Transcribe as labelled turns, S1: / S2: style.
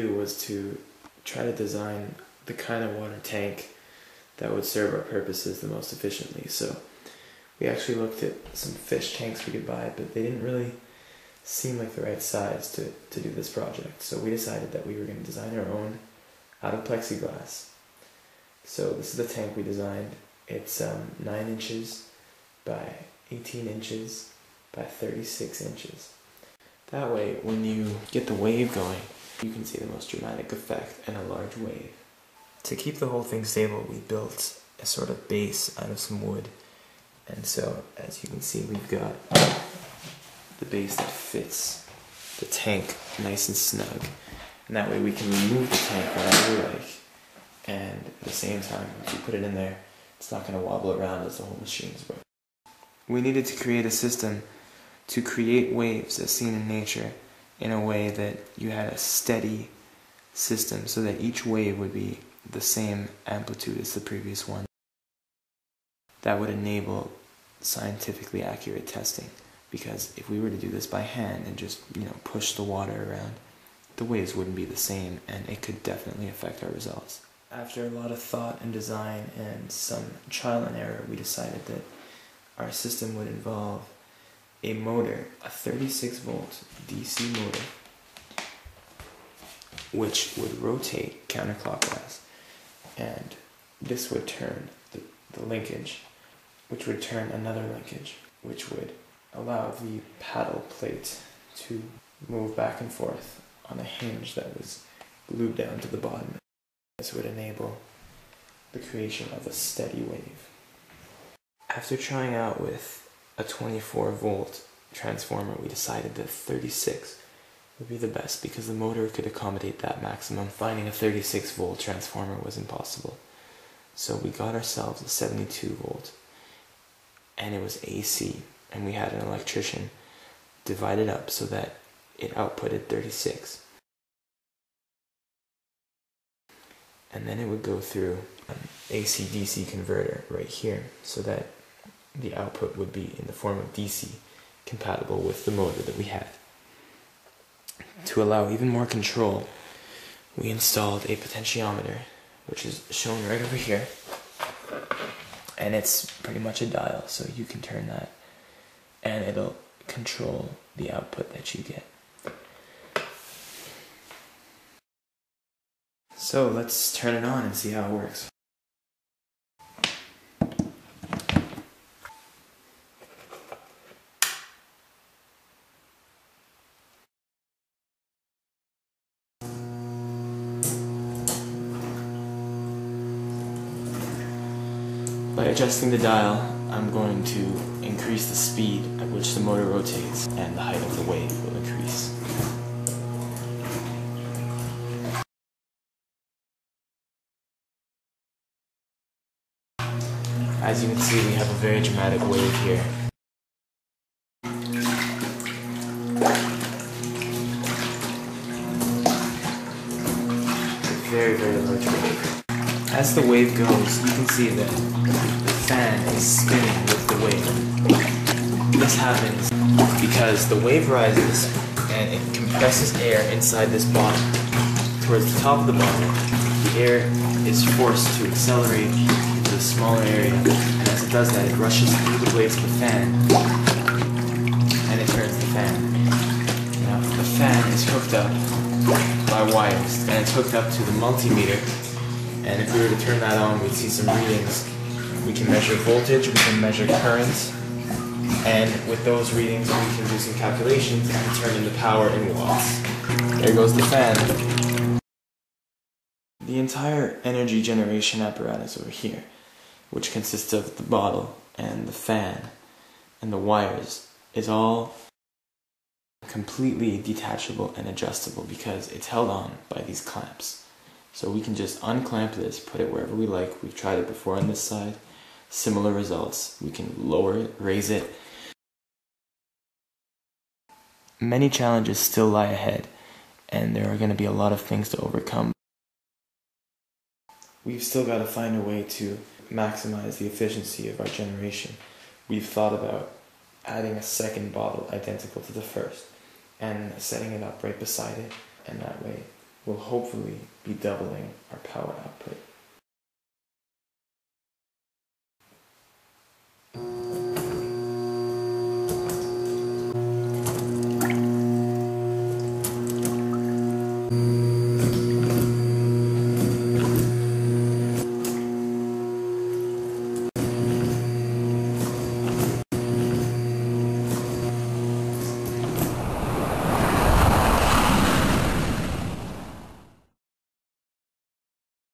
S1: do was to try to design the kind of water tank that would serve our purposes the most efficiently. So we actually looked at some fish tanks we could buy, but they didn't really seem like the right size to do this project. So we decided that we were going to design our own out of plexiglass. So this is the tank we designed. It's 9 inches by 18 inches by 36 inches. That way, when you get the wave going, you can see the most dramatic effect in a large wave. To keep the whole thing stable, we built a sort of base out of some wood. And so, as you can see, we've got the base that fits the tank nice and snug. And that way we can remove the tank whenever we like. And at the same time, if you put it in there, it's not going to wobble around as the whole machine is working. We needed to create a system to create waves as seen in nature in a way that you had a steady system so that each wave would be the same amplitude as the previous one. That would enable scientifically accurate testing, because if we were to do this by hand and just, push the water around, the waves wouldn't be the same, and it could definitely affect our results. After a lot of thought and design and some trial and error, we decided that our system would involve a motor, a 36 volt DC motor, which would rotate counterclockwise, and this would turn the linkage, which would turn another linkage, which would allow the paddle plate to move back and forth on a hinge that was glued down to the bottom. This would enable the creation of a steady wave. After trying out with a 24 volt transformer, we decided that 36 would be the best because the motor could accommodate that maximum. Finding a 36 volt transformer was impossible. So we got ourselves a 72 volt, and it was AC, and we had an electrician divide it up so that it outputted 36. And then it would go through an AC-DC converter right here so that the output would be in the form of DC, compatible with the motor that we had. To allow even more control, we installed a potentiometer, which is shown right over here, and it's pretty much a dial, so you can turn that and it'll control the output that you get. So let's turn it on and see how it works. By adjusting the dial, I'm going to increase the speed at which the motor rotates, and the height of the wave will increase. As you can see, we have a very dramatic wave here. Very, very large wave. As the wave goes, you can see that the fan is spinning with the wave. This happens because the wave rises and it compresses air inside this bottom. Towards the top of the bottom, the air is forced to accelerate into a smaller area, and as it does that, it rushes through the blades of the fan, and it turns the fan. Now, the fan is hooked up by wires, and it's hooked up to the multimeter. And if we were to turn that on, we'd see some readings. We can measure voltage, we can measure current, and with those readings we can do some calculations and determine the power in watts. There goes the fan. The entire energy generation apparatus over here, which consists of the bottle and the fan and the wires, is all completely detachable and adjustable because it's held on by these clamps. So we can just unclamp this, put it wherever we like. We've tried it before on this side. Similar results. We can lower it, raise it. Many challenges still lie ahead, and there are going to be a lot of things to overcome. We've still got to find a way to maximize the efficiency of our generation. We've thought about adding a second bottle identical to the first and setting it up right beside it, and that way will hopefully be doubling our power output.